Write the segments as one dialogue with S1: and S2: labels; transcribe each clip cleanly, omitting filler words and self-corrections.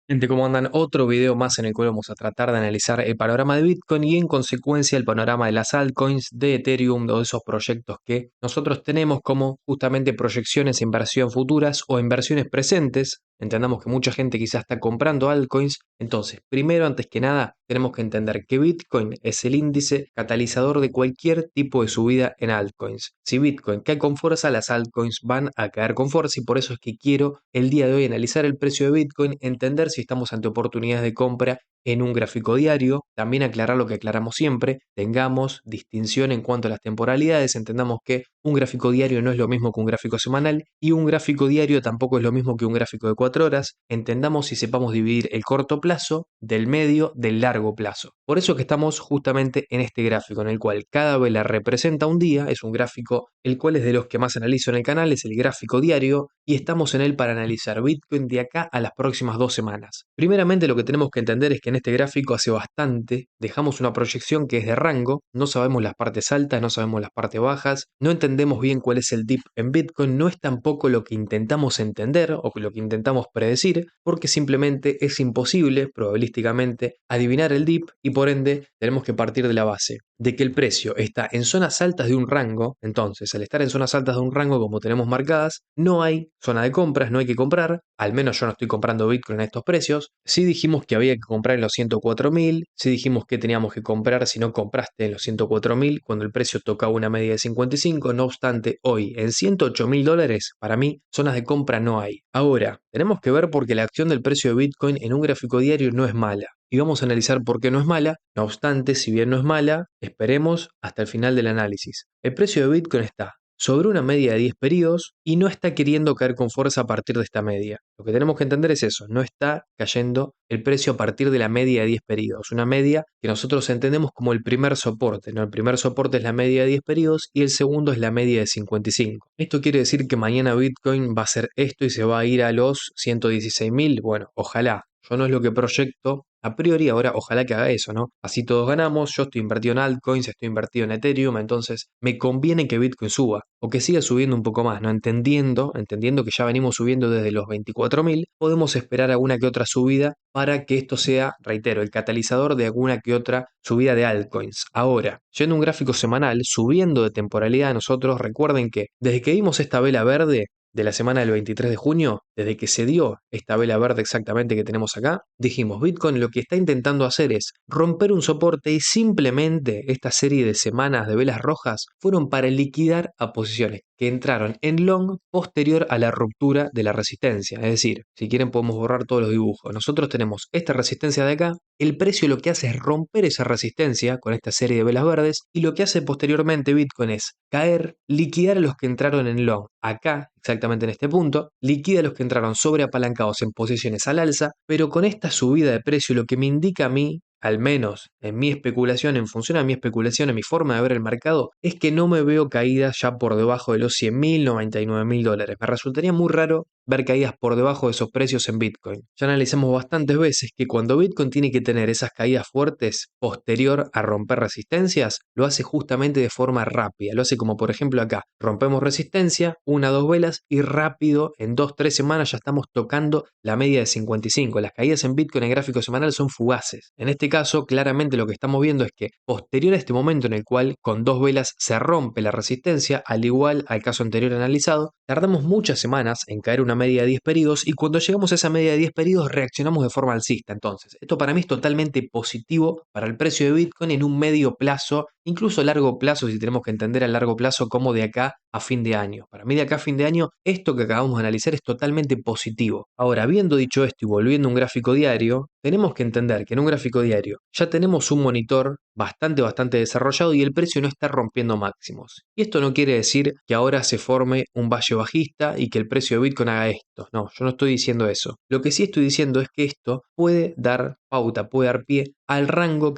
S1: Gente, ¿cómo andan? Otro video más en el cual vamos a tratar de analizar el panorama de Bitcoin y en consecuencia el panorama de las altcoins, de Ethereum, o de esos proyectos que nosotros tenemos como justamente proyecciones de inversión futuras o inversiones presentes. Entendamos que mucha gente quizás está comprando altcoins. Entonces, primero, antes que nada, tenemos que entender que Bitcoin es el índice catalizador de cualquier tipo de subida en altcoins. Si Bitcoin cae con fuerza, las altcoins van a caer con fuerza y por eso es que quiero el día de hoy analizar el precio de Bitcoin, entender si estamos ante oportunidades de compra en un gráfico diario, también aclarar lo que aclaramos siempre, tengamos distinción en cuanto a las temporalidades, entendamos que un gráfico diario no es lo mismo que un gráfico semanal y un gráfico diario tampoco es lo mismo que un gráfico de 4 horas, entendamos y sepamos dividir el corto plazo del medio del largo plazo. Por eso que estamos justamente en este gráfico en el cual cada vela representa un día, es un gráfico el cual es de los que más analizo en el canal, es el gráfico diario y estamos en él para analizar Bitcoin de acá a las próximas 2 semanas. Primeramente lo que tenemos que entender es que en este gráfico hace bastante dejamos una proyección que es de rango, no sabemos las partes altas, no sabemos las partes bajas, no entendemos bien cuál es el dip en Bitcoin, no es tampoco lo que intentamos entender o lo que intentamos predecir, porque simplemente es imposible, probabilísticamente, adivinar el dip y por ende tenemos que partir de la base de que el precio está en zonas altas de un rango. Entonces, al estar en zonas altas de un rango como tenemos marcadas, no hay zona de compras, no hay que comprar, al menos yo no estoy comprando Bitcoin a estos precios. Sí dijimos que había que comprar en los 104.000, sí dijimos que teníamos que comprar si no compraste en los 104.000 cuando el precio tocaba una media de 55, no obstante, hoy en $108.000, para mí, zonas de compra no hay. Ahora, tenemos que ver porque la acción del precio de Bitcoin en un gráfico diario no es mala. Y vamos a analizar por qué no es mala. No obstante, si bien no es mala, esperemos hasta el final del análisis. El precio de Bitcoin está sobre una media de 10 periodos y no está queriendo caer con fuerza a partir de esta media. Lo que tenemos que entender es eso, no está cayendo el precio a partir de la media de 10 periodos, una media que nosotros entendemos como el primer soporte, ¿no? El primer soporte es la media de 10 periodos y el segundo es la media de 55. Esto quiere decir que mañana Bitcoin va a hacer esto y se va a ir a los 116.000. Bueno, ojalá. Yo no es lo que proyecto a priori, ahora ojalá que haga eso, ¿no? Así todos ganamos, yo estoy invertido en altcoins, estoy invertido en Ethereum, entonces me conviene que Bitcoin suba o que siga subiendo un poco más, ¿no? Entendiendo que ya venimos subiendo desde los 24.000, podemos esperar alguna que otra subida para que esto sea, reitero, el catalizador de alguna que otra subida de altcoins. Ahora, yendo a un gráfico semanal, subiendo de temporalidad, nosotros recuerden que desde que vimos esta vela verde, de la semana del 23 de junio, desde que se dio esta vela verde exactamente que tenemos acá, dijimos, Bitcoin lo que está intentando hacer es romper un soporte y simplemente esta serie de semanas de velas rojas fueron para liquidar a posiciones que entraron en long posterior a la ruptura de la resistencia. Es decir, si quieren podemos borrar todos los dibujos. Nosotros tenemos esta resistencia de acá, el precio lo que hace es romper esa resistencia con esta serie de velas verdes y lo que hace posteriormente Bitcoin es caer, liquidar a los que entraron en long acá, exactamente en este punto, liquida a los que entraron sobreapalancados en posiciones al alza, pero con esta subida de precio lo que me indica a mí, al menos en mi especulación, en función a mi especulación, en mi forma de ver el mercado, es que no me veo caídas ya por debajo de los 100.000, $99.000. Me resultaría muy raro ver caídas por debajo de esos precios en Bitcoin. Ya analizamos bastantes veces que cuando Bitcoin tiene que tener esas caídas fuertes posterior a romper resistencias, lo hace justamente de forma rápida. Lo hace como por ejemplo acá, rompemos resistencia, una o dos velas y rápido, en 2-3 semanas ya estamos tocando la media de 55. Las caídas en Bitcoin en gráfico semanal son fugaces. En este caso, claramente lo que estamos viendo es que posterior a este momento en el cual con dos velas se rompe la resistencia, al igual al caso anterior analizado, tardamos muchas semanas en caer una media de 10 periodos y cuando llegamos a esa media de 10 periodos reaccionamos de forma alcista. Entonces, esto para mí es totalmente positivo para el precio de Bitcoin en un medio plazo, incluso largo plazo, si tenemos que entender a largo plazo como de acá a fin de año. Para mí de acá a fin de año, esto que acabamos de analizar es totalmente positivo. Ahora, habiendo dicho esto y volviendo a un gráfico diario, tenemos que entender que en un gráfico diario ya tenemos un monitor bastante desarrollado y el precio no está rompiendo máximos. Y esto no quiere decir que ahora se forme un valle bajista y que el precio de Bitcoin haga esto. No, yo no estoy diciendo eso. Lo que sí estoy diciendo es que esto puede dar pauta, puede dar pie al rango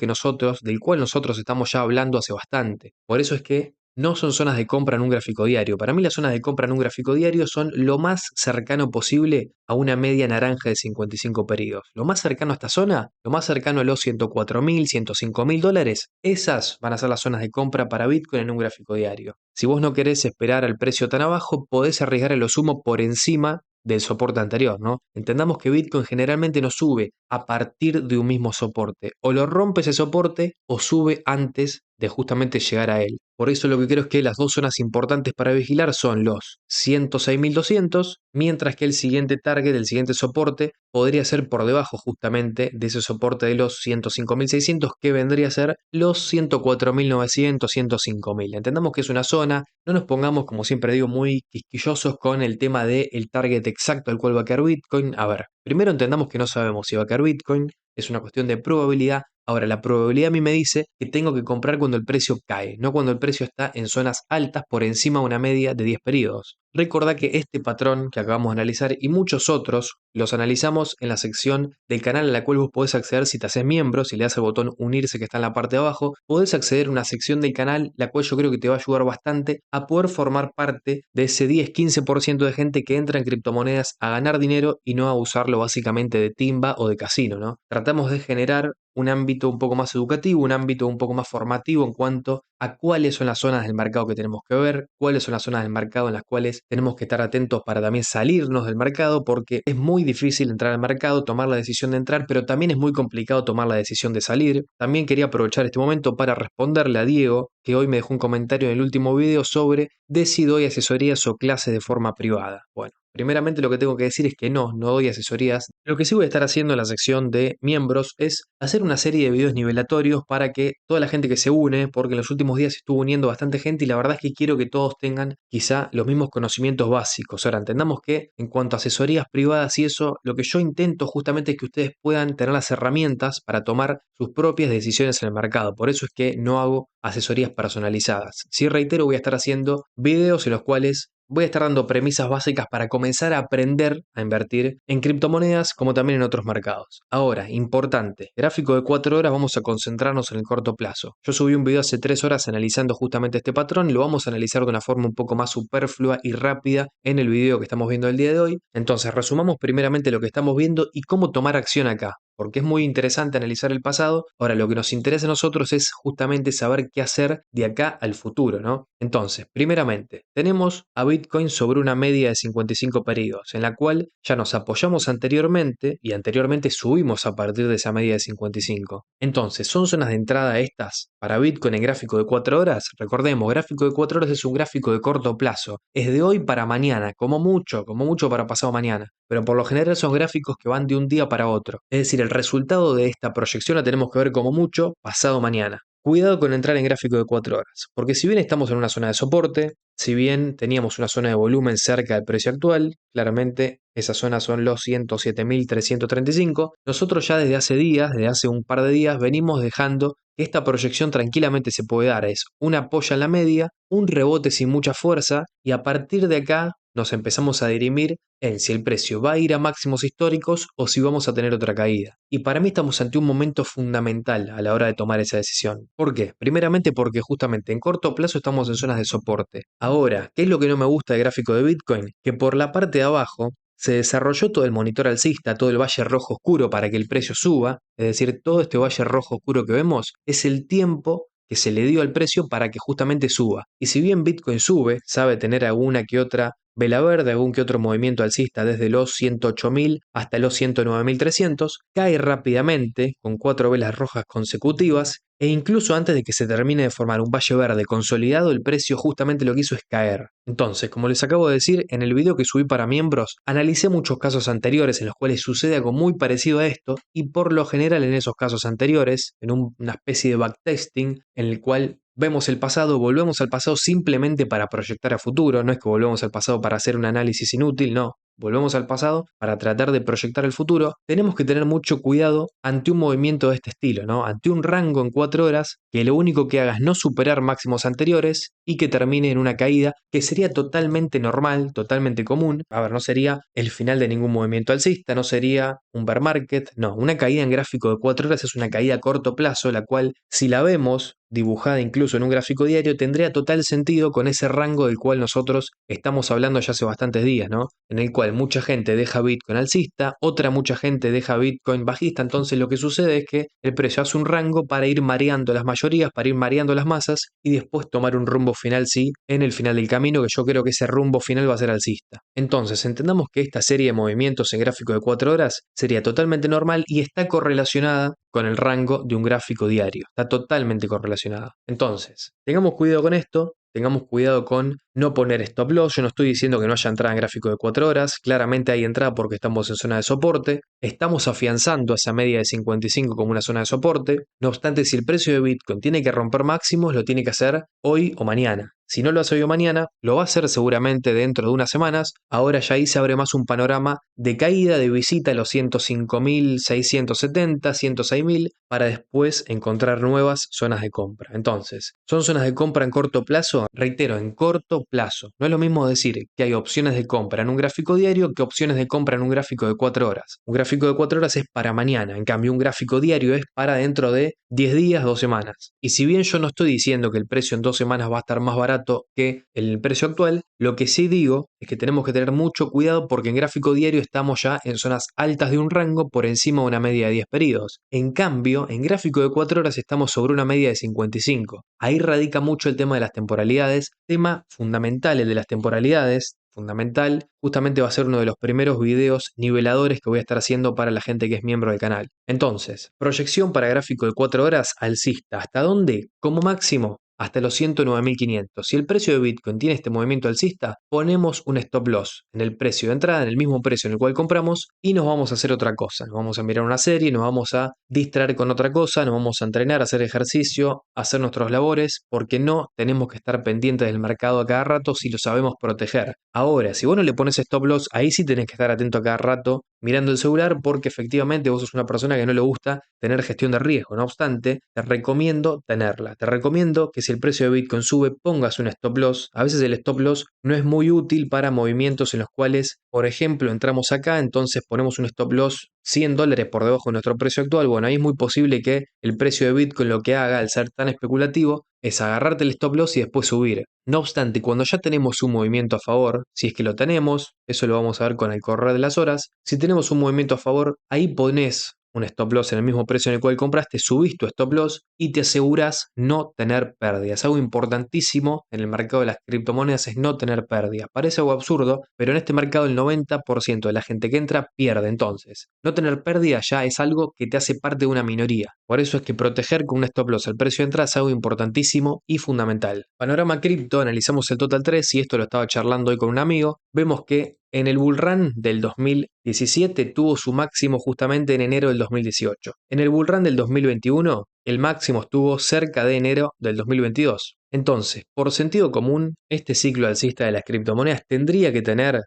S1: del cual nosotros estamos ya hablando hace bastante. Por eso es que no son zonas de compra en un gráfico diario. Para mí las zonas de compra en un gráfico diario son lo más cercano posible a una media naranja de 55 periodos. Lo más cercano a esta zona, lo más cercano a los 104.000, $105.000, esas van a ser las zonas de compra para Bitcoin en un gráfico diario. Si vos no querés esperar al precio tan abajo, podés arriesgar a lo sumo por encima del soporte anterior, ¿no? Entendamos que Bitcoin generalmente no sube a partir de un mismo soporte, o lo rompe ese soporte o sube antes de justamente llegar a él. Por eso lo que creo es que las dos zonas importantes para vigilar son los 106.200, mientras que el siguiente target, el siguiente soporte, podría ser por debajo justamente de ese soporte de los 105.600, que vendría a ser los 104.900, 105.000. Entendamos que es una zona, no nos pongamos, como siempre digo, muy quisquillosos con el tema del target exacto al cual va a caer Bitcoin. A ver, primero entendamos que no sabemos si va a caer Bitcoin, es una cuestión de probabilidad. Ahora, la probabilidad a mí me dice que tengo que comprar cuando el precio cae, no cuando el precio está en zonas altas por encima de una media de 10 periodos. Recordá que este patrón que acabamos de analizar y muchos otros los analizamos en la sección del canal a la cual vos podés acceder si te haces miembro, si le das el botón unirse que está en la parte de abajo, podés acceder a una sección del canal la cual yo creo que te va a ayudar bastante a poder formar parte de ese 10-15% de gente que entra en criptomonedas a ganar dinero y no a usarlo básicamente de timba o de casino, ¿no? Tratamos de generar un ámbito un poco más educativo, un ámbito un poco más formativo en cuanto a cuáles son las zonas del mercado que tenemos que ver, cuáles son las zonas del mercado en las cuales tenemos que estar atentos para también salirnos del mercado, porque es muy difícil entrar al mercado, tomar la decisión de entrar, pero también es muy complicado tomar la decisión de salir. También quería aprovechar este momento para responderle a Diego, que hoy me dejó un comentario en el último video sobre de si doy asesorías o clases de forma privada. Bueno, primeramente lo que tengo que decir es que no doy asesorías. Lo que sí voy a estar haciendo en la sección de miembros es hacer una serie de videos nivelatorios para que toda la gente que se une, porque en los últimos días estuvo uniendo bastante gente y la verdad es que quiero que todos tengan quizá los mismos conocimientos básicos. Ahora, entendamos que en cuanto a asesorías privadas y eso, lo que yo intento justamente es que ustedes puedan tener las herramientas para tomar sus propias decisiones en el mercado. Por eso es que no hago asesorías personalizadas. Sí, reitero, voy a estar haciendo videos en los cuales voy a estar dando premisas básicas para comenzar a aprender a invertir en criptomonedas como también en otros mercados. Ahora, importante, gráfico de 4 horas, vamos a concentrarnos en el corto plazo. Yo subí un video hace 3 horas analizando justamente este patrón y lo vamos a analizar de una forma un poco más superflua y rápida en el video que estamos viendo el día de hoy. Entonces, resumamos primeramente lo que estamos viendo y cómo tomar acción acá, porque es muy interesante analizar el pasado. Ahora, lo que nos interesa a nosotros es justamente saber qué hacer de acá al futuro, ¿no? Entonces, primeramente, tenemos a Bitcoin sobre una media de 55 periodos, en la cual ya nos apoyamos anteriormente y anteriormente subimos a partir de esa media de 55. Entonces, ¿son zonas de entrada estas para Bitcoin en gráfico de 4 horas? Recordemos, gráfico de 4 horas es un gráfico de corto plazo, es de hoy para mañana, como mucho para pasado mañana, pero por lo general son gráficos que van de un día para otro. Es decir, el resultado de esta proyección la tenemos que ver como mucho pasado mañana. Cuidado con entrar en gráfico de 4 horas, porque si bien estamos en una zona de soporte, si bien teníamos una zona de volumen cerca del precio actual, claramente esas zonas son los 107.335, nosotros ya desde hace días, desde hace un par de días, venimos dejando que esta proyección tranquilamente se puede dar. Es un apoyo en la media, un rebote sin mucha fuerza y a partir de acá nos empezamos a dirimir en si el precio va a ir a máximos históricos o si vamos a tener otra caída. Y para mí estamos ante un momento fundamental a la hora de tomar esa decisión. ¿Por qué? Primeramente porque justamente en corto plazo estamos en zonas de soporte. Ahora, ¿qué es lo que no me gusta del gráfico de Bitcoin? Que por la parte de abajo se desarrolló todo el monitor alcista, todo el valle rojo oscuro para que el precio suba. Es decir, todo este valle rojo oscuro que vemos es el tiempo que se le dio al precio para que justamente suba. Y si bien Bitcoin sube, sabe tener alguna que otra vela verde, algún que otro movimiento alcista desde los 108.000 hasta los 109.300, cae rápidamente con 4 velas rojas consecutivas e incluso antes de que se termine de formar un valle verde consolidado, el precio justamente lo que hizo es caer. Entonces, como les acabo de decir, en el video que subí para miembros, analicé muchos casos anteriores en los cuales sucede algo muy parecido a esto y por lo general en esos casos anteriores, en una especie de backtesting en el cual vemos el pasado, volvemos al pasado simplemente para proyectar a futuro, no es que volvemos al pasado para hacer un análisis inútil, no. Volvemos al pasado para tratar de proyectar el futuro. Tenemos que tener mucho cuidado ante un movimiento de este estilo, ¿no? Ante un rango en 4 horas que lo único que haga es no superar máximos anteriores y que termine en una caída que sería totalmente normal, totalmente común. A ver, no sería el final de ningún movimiento alcista, no sería un bear market, no. Una caída en gráfico de 4 horas es una caída a corto plazo, la cual, si la vemos dibujada incluso en un gráfico diario, tendría total sentido con ese rango del cual nosotros estamos hablando ya hace bastantes días, ¿no? En el cual cual mucha gente deja Bitcoin alcista, mucha gente deja Bitcoin bajista. Entonces lo que sucede es que el precio hace un rango para ir mareando las mayorías, para ir mareando las masas y después tomar un rumbo final, sí, en el final del camino, que yo creo que ese rumbo final va a ser alcista. Entonces entendamos que esta serie de movimientos en gráfico de 4 horas sería totalmente normal y está correlacionada con el rango de un gráfico diario. Está totalmente correlacionada. Entonces, tengamos cuidado con esto. Tengamos cuidado con no poner stop loss. Yo no estoy diciendo que no haya entrada en gráfico de 4 horas. Claramente hay entrada porque estamos en zona de soporte. Estamos afianzando esa media de 55 como una zona de soporte. No obstante, si el precio de Bitcoin tiene que romper máximos, lo tiene que hacer hoy o mañana. Si no lo hace hoy o mañana, lo va a hacer seguramente dentro de unas semanas. Ahora ya ahí se abre más un panorama de caída, de visita a los 105.670, 106.000, para después encontrar nuevas zonas de compra. Entonces, ¿son zonas de compra en corto plazo? Reitero, en corto plazo. No es lo mismo decir que hay opciones de compra en un gráfico diario que opciones de compra en un gráfico de 4 horas. Un gráfico de 4 horas es para mañana, en cambio un gráfico diario es para dentro de 10 días, 2 semanas. Y si bien yo no estoy diciendo que el precio en 2 semanas va a estar más barato que el precio actual, lo que sí digo es que tenemos que tener mucho cuidado porque en gráfico diario estamos ya en zonas altas de un rango por encima de una media de 10 periodos. En cambio, en gráfico de 4 horas estamos sobre una media de 55. Ahí radica mucho el tema de las temporalidades, tema fundamental el de las temporalidades. Fundamental, justamente va a ser uno de los primeros videos niveladores que voy a estar haciendo para la gente que es miembro del canal. Entonces, proyección para gráfico de 4 horas alcista. ¿Hasta dónde? Como máximo hasta los 109.500. Si el precio de Bitcoin tiene este movimiento alcista, ponemos un stop loss en el precio de entrada, en el mismo precio en el cual compramos, y nos vamos a hacer otra cosa. Nos vamos a mirar una serie, nos vamos a distraer con otra cosa, nos vamos a entrenar, a hacer ejercicio, a hacer nuestros labores, porque no tenemos que estar pendientes del mercado a cada rato si lo sabemos proteger. Ahora, si vos no le pones stop loss, ahí sí tenés que estar atento a cada rato mirando el celular, porque efectivamente vos sos una persona que no le gusta tener gestión de riesgo. No obstante, te recomiendo tenerla. Te recomiendo que si el precio de Bitcoin sube, pongas un stop loss. A veces el stop loss no es muy útil para movimientos en los cuales, por ejemplo, entramos acá, entonces ponemos un stop loss $100 por debajo de nuestro precio actual. Bueno, ahí es muy posible que el precio de Bitcoin lo que haga al ser tan especulativo es agarrarte el stop loss y después subir. No obstante, cuando ya tenemos un movimiento a favor, si es que lo tenemos, eso lo vamos a ver con el correr de las horas, si tenemos un movimiento a favor, ahí ponés un stop loss en el mismo precio en el cual compraste, subís tu stop loss y te aseguras no tener pérdidas. Algo importantísimo en el mercado de las criptomonedas es no tener pérdidas. Parece algo absurdo, pero en este mercado el 90% de la gente que entra pierde. Entonces, no tener pérdidas ya es algo que te hace parte de una minoría. Por eso es que proteger con un stop loss el precio de entrada es algo importantísimo y fundamental. Panorama cripto, analizamos el Total 3 y esto lo estaba charlando hoy con un amigo. Vemos que en el bull run del 2017 tuvo su máximo justamente en enero del 2018. En el bull run del 2021, el máximo estuvo cerca de enero del 2022. Entonces, por sentido común, este ciclo alcista de las criptomonedas tendría que tener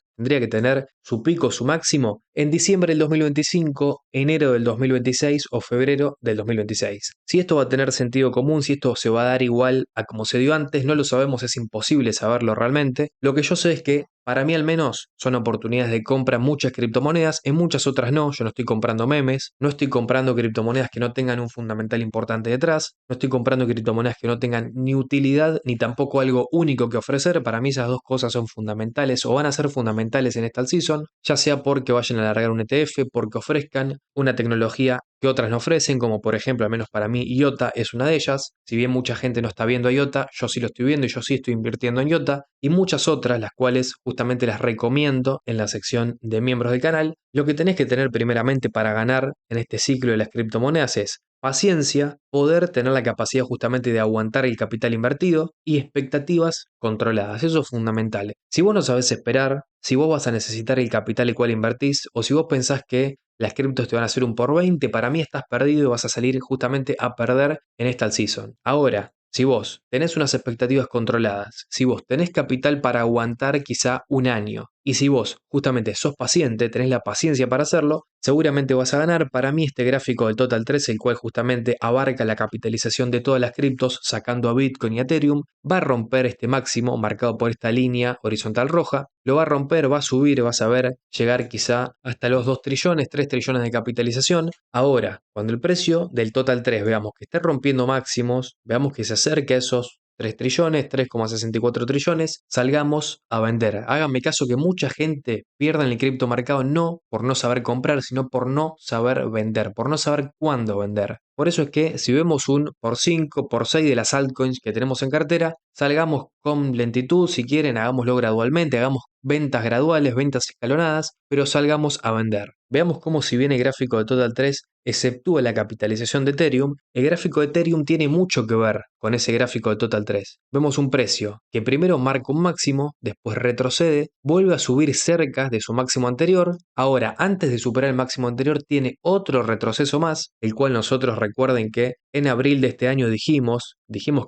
S1: su pico, su máximo, en diciembre del 2025, enero del 2026 o febrero del 2026. Si esto va a tener sentido común, si esto se va a dar igual a como se dio antes, no lo sabemos, es imposible saberlo realmente. Lo que yo sé es que, para mí al menos, son oportunidades de compra en muchas criptomonedas, en muchas otras no. Yo no estoy comprando memes, no estoy comprando criptomonedas que no tengan un fundamental importante detrás, no estoy comprando criptomonedas que no tengan ni utilidad ni tampoco algo único que ofrecer. Para mí esas dos cosas son fundamentales o van a ser fundamentales en esta season, ya sea porque vayan a alargar un ETF, porque ofrezcan una tecnología que otras no ofrecen, como por ejemplo, al menos para mí, IOTA es una de ellas. Si bien mucha gente no está viendo a IOTA, yo sí lo estoy viendo y yo sí estoy invirtiendo en IOTA, y muchas otras, las cuales justamente las recomiendo en la sección de miembros del canal. Lo que tenés que tener primeramente para ganar en este ciclo de las criptomonedas es paciencia, poder tener la capacidad justamente de aguantar el capital invertido y expectativas controladas. Eso es fundamental. Si vos no sabés esperar, si vos vas a necesitar el capital el cual invertís, o si vos pensás que las criptos te van a hacer un por 20, para mí estás perdido y vas a salir justamente a perder en esta season. Ahora, si vos tenés unas expectativas controladas, si vos tenés capital para aguantar quizá un año, y si vos justamente sos paciente, tenés la paciencia para hacerlo, seguramente vas a ganar. Para mí este gráfico del Total 3, el cual justamente abarca la capitalización de todas las criptos, sacando a Bitcoin y Ethereum, va a romper este máximo marcado por esta línea horizontal roja, lo va a romper, va a subir, vas a ver llegar quizá hasta los 2 trillones, 3 trillones de capitalización. Ahora, cuando el precio del Total 3 veamos que está rompiendo máximos, veamos que se acerca a esos 3 trillones, 3,64 trillones, salgamos a vender. Háganme caso que mucha gente pierde en el criptomercado no por no saber comprar, sino por no saber vender, por no saber cuándo vender. Por eso es que si vemos un por 5, por 6 de las altcoins que tenemos en cartera, salgamos con lentitud, si quieren, hagámoslo gradualmente, hagamos ventas graduales, ventas escalonadas, pero salgamos a vender. Veamos cómo si bien el gráfico de Total 3 exceptúa la capitalización de Ethereum, el gráfico de Ethereum tiene mucho que ver con ese gráfico de Total 3. Vemos un precio que primero marca un máximo, después retrocede, vuelve a subir cerca de su máximo anterior, ahora antes de superar el máximo anterior tiene otro retroceso más, el cual nosotros recuerden que en abril de este año dijimos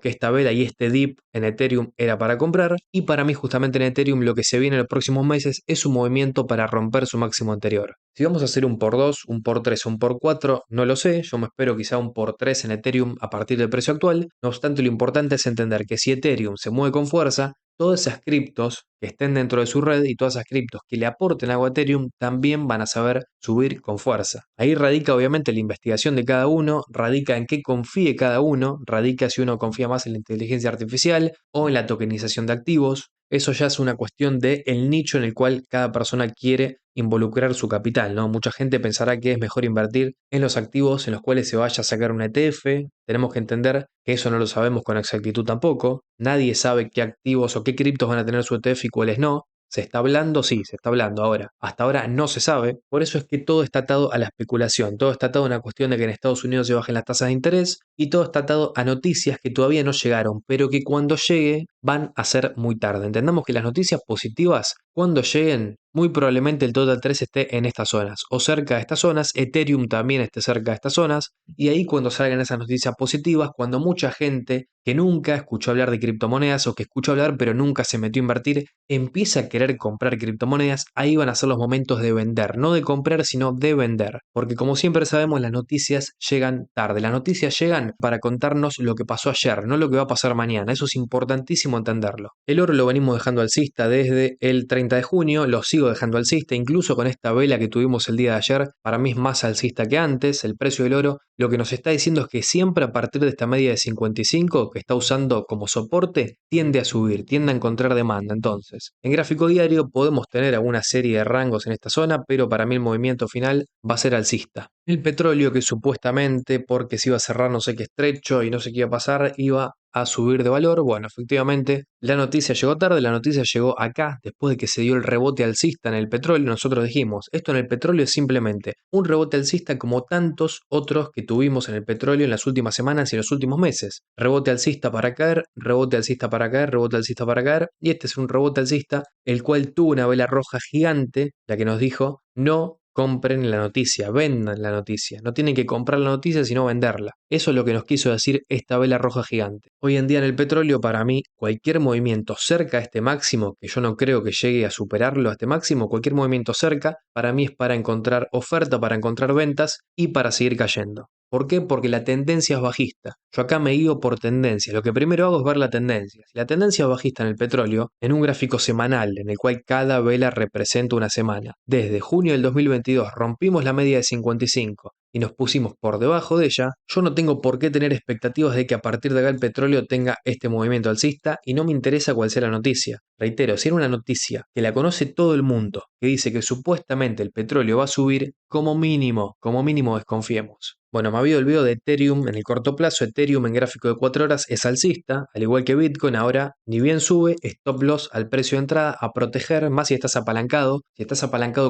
S1: que esta vela y este dip en Ethereum era para comprar, y para mí justamente en Ethereum lo que se viene en los próximos meses es un movimiento para romper su máximo anterior. Si vamos a hacer un por 2, un por 3 o un por 4, no lo sé, yo me espero quizá un por 3 en Ethereum a partir del precio actual. No obstante, lo importante es entender que si Ethereum se mueve con fuerza, todas esas criptos que estén dentro de su red y todas esas criptos que le aporten algo a Ethereum también van a saber subir con fuerza. Ahí radica obviamente la investigación de cada uno, radica en qué confíe cada uno, radica si uno confía más en la inteligencia artificial o en la tokenización de activos. Eso ya es una cuestión de el nicho en el cual cada persona quiere involucrar su capital, ¿no? Mucha gente pensará que es mejor invertir en los activos en los cuales se vaya a sacar un ETF. Tenemos que entender que eso no lo sabemos con exactitud tampoco. Nadie sabe qué activos o qué criptos van a tener su ETF y cuáles no. ¿Se está hablando? Sí, se está hablando ahora. Hasta ahora no se sabe. Por eso es que todo está atado a la especulación. Todo está atado a una cuestión de que en Estados Unidos se bajen las tasas de interés y todo está atado a noticias que todavía no llegaron, pero que cuando llegue van a ser muy tarde. Entendamos que las noticias positivas, cuando lleguen, muy probablemente el Total 3 esté en estas zonas o cerca de estas zonas, Ethereum también esté cerca de estas zonas, y ahí cuando salgan esas noticias positivas, cuando mucha gente que nunca escuchó hablar de criptomonedas o que escuchó hablar pero nunca se metió a invertir, empieza a querer comprar criptomonedas, ahí van a ser los momentos de vender, no de comprar sino de vender, porque como siempre sabemos las noticias llegan tarde, las noticias llegan para contarnos lo que pasó ayer, no lo que va a pasar mañana, eso es importantísimo entenderlo. El oro lo venimos dejando alcista desde el 30 de junio, lo sigo dejando alcista, incluso con esta vela que tuvimos el día de ayer, para mí es más alcista que antes, el precio del oro lo que nos está diciendo es que siempre a partir de esta media de 55 que está usando como soporte, tiende a subir, tiende a encontrar demanda. Entonces, en gráfico diario podemos tener alguna serie de rangos en esta zona, pero para mí el movimiento final va a ser alcista. El petróleo que supuestamente, porque se iba a cerrar no sé qué estrecho y no sé qué iba a pasar, iba a subir de valor. Bueno, efectivamente, la noticia llegó tarde, la noticia llegó acá, después de que se dio el rebote alcista en el petróleo. Nosotros dijimos, esto en el petróleo es simplemente un rebote alcista como tantos otros que tuvimos en el petróleo en las últimas semanas y en los últimos meses. Rebote alcista para caer, rebote alcista para caer, rebote alcista para caer, y este es un rebote alcista, el cual tuvo una vela roja gigante, la que nos dijo, no compren la noticia, vendan la noticia. No tienen que comprar la noticia, sino venderla. Eso es lo que nos quiso decir esta vela roja gigante. Hoy en día en el petróleo, para mí, cualquier movimiento cerca de este máximo, que yo no creo que llegue a superarlo a este máximo, cualquier movimiento cerca, para mí es para encontrar oferta, para encontrar ventas y para seguir cayendo. ¿Por qué? Porque la tendencia es bajista. Yo acá me guío por tendencia. Lo que primero hago es ver la tendencia. Si la tendencia es bajista en el petróleo, en un gráfico semanal en el cual cada vela representa una semana, desde junio del 2022 rompimos la media de 55 y nos pusimos por debajo de ella, yo no tengo por qué tener expectativas de que a partir de acá el petróleo tenga este movimiento alcista y no me interesa cuál sea la noticia. Reitero, si era una noticia que la conoce todo el mundo, que dice que supuestamente el petróleo va a subir, como mínimo desconfiemos. Bueno, me había olvidado de Ethereum en el corto plazo. Ethereum en gráfico de 4 horas es alcista, al igual que Bitcoin. Ahora, ni bien sube, stop loss al precio de entrada a proteger, más si estás apalancado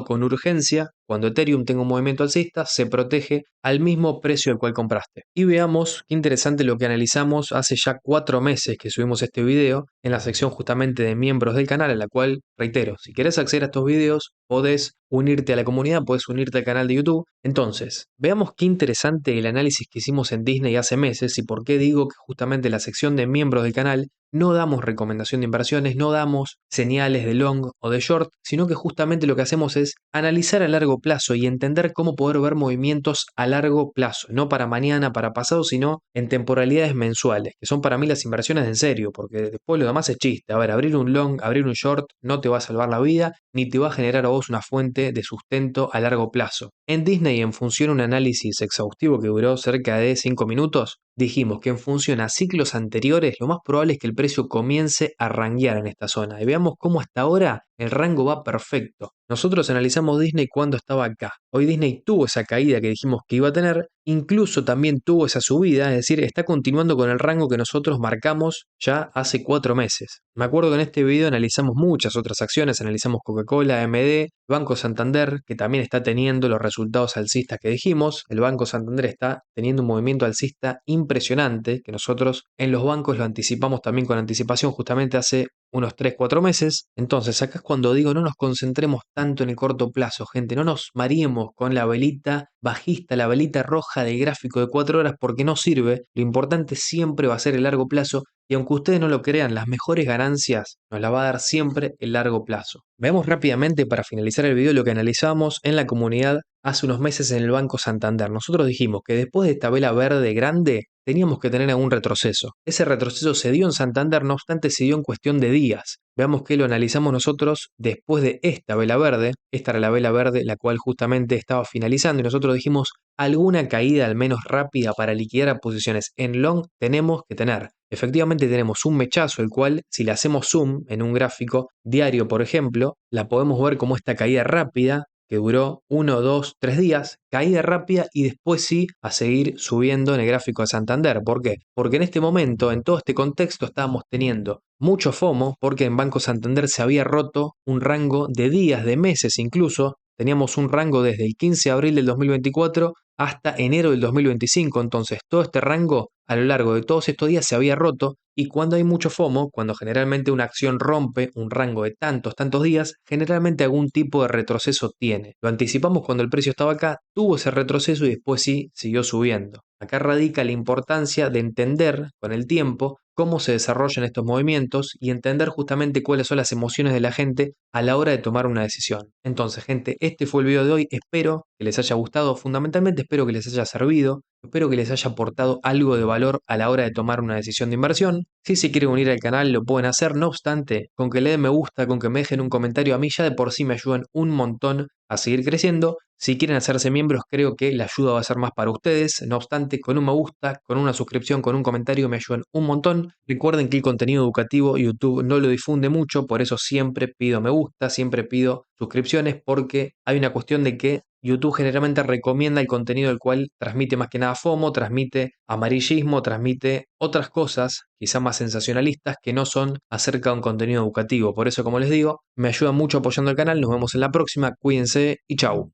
S1: con urgencia. Cuando Ethereum tenga un movimiento alcista, se protege al mismo precio al cual compraste. Y veamos qué interesante lo que analizamos hace ya 4 meses que subimos este video en la sección justamente de miembros del canal, a la cual, reitero, si querés acceder a estos videos, podés unirte a la comunidad, podés unirte al canal de YouTube. Entonces, veamos qué interesante el análisis que hicimos en Disney hace meses y por qué digo que justamente la sección de miembros del canal no damos recomendación de inversiones, no damos señales de long o de short, sino que justamente lo que hacemos es analizar a largo plazo y entender cómo poder ver movimientos a largo plazo, no para mañana, para pasado, sino en temporalidades mensuales, que son para mí las inversiones en serio, porque después lo demás es chiste. A ver, abrir un long, abrir un short no te va a salvar la vida, ni te va a generar a vos una fuente de sustento a largo plazo. En Disney, en función a un análisis exhaustivo que duró cerca de 5 minutos, dijimos que en función a ciclos anteriores, lo más probable es que el precio comience a ranguear en esta zona. Y veamos cómo hasta ahora el rango va perfecto. Nosotros analizamos Disney cuando estaba acá. Hoy Disney tuvo esa caída que dijimos que iba a tener, incluso también tuvo esa subida, es decir, está continuando con el rango que nosotros marcamos ya hace 4 meses. Me acuerdo que en este video analizamos muchas otras acciones, analizamos Coca-Cola, AMD, Banco Santander, que también está teniendo los resultados alcistas que dijimos. El Banco Santander está teniendo un movimiento alcista impresionante, que nosotros en los bancos lo anticipamos también con anticipación justamente hace unos 3 4 meses. Entonces, acá es cuando digo no nos concentremos tanto en el corto plazo, gente, no nos mareemos con la velita bajista, la velita roja del gráfico de 4 horas porque no sirve. Lo importante siempre va a ser el largo plazo y aunque ustedes no lo crean, las mejores ganancias nos las va a dar siempre el largo plazo. Veamos rápidamente para finalizar el video lo que analizamos en la comunidad hace unos meses en el Banco Santander. Nosotros dijimos que después de esta vela verde grande teníamos que tener algún retroceso. Ese retroceso se dio en Santander, no obstante se dio en cuestión de días. Veamos que lo analizamos nosotros después de esta vela verde. Esta era la vela verde la cual justamente estaba finalizando y nosotros dijimos alguna caída al menos rápida para liquidar a posiciones en long tenemos que tener. Efectivamente tenemos un mechazo el cual si le hacemos zoom en un gráfico diario por ejemplo, la podemos ver como esta caída rápida que duró 1, 2, 3 días, caída rápida y después sí a seguir subiendo en el gráfico de Santander. ¿Por qué? Porque en este momento, en todo este contexto, estábamos teniendo mucho FOMO porque en Banco Santander se había roto un rango de días, de meses incluso. Teníamos un rango desde el 15 de abril del 2024 hasta enero del 2025. Entonces, todo este rango a lo largo de todos estos días se había roto y cuando hay mucho FOMO, cuando generalmente una acción rompe un rango de tantos días, generalmente algún tipo de retroceso tiene. Lo anticipamos cuando el precio estaba acá, tuvo ese retroceso y después sí siguió subiendo. Acá radica la importancia de entender con el tiempo cómo se desarrollan estos movimientos y entender justamente cuáles son las emociones de la gente a la hora de tomar una decisión. Entonces, gente, este fue el video de hoy. Espero que les haya gustado. Fundamentalmente espero que les haya servido. Espero que les haya aportado algo de valor a la hora de tomar una decisión de inversión. Si se quieren unir al canal lo pueden hacer. No obstante, con que le den me gusta, con que me dejen un comentario, a mí ya de por sí me ayudan un montón a seguir creciendo. Si quieren hacerse miembros, creo que la ayuda va a ser más para ustedes. No obstante, con un me gusta, con una suscripción, con un comentario me ayudan un montón. Recuerden que el contenido educativo YouTube no lo difunde mucho, por eso siempre pido me gusta, siempre pido suscripciones, porque hay una cuestión de que YouTube generalmente recomienda el contenido el cual transmite más que nada FOMO, transmite amarillismo, transmite otras cosas, quizá más sensacionalistas, que no son acerca de un contenido educativo. Por eso, como les digo, me ayuda mucho apoyando el canal. Nos vemos en la próxima. Cuídense y chau.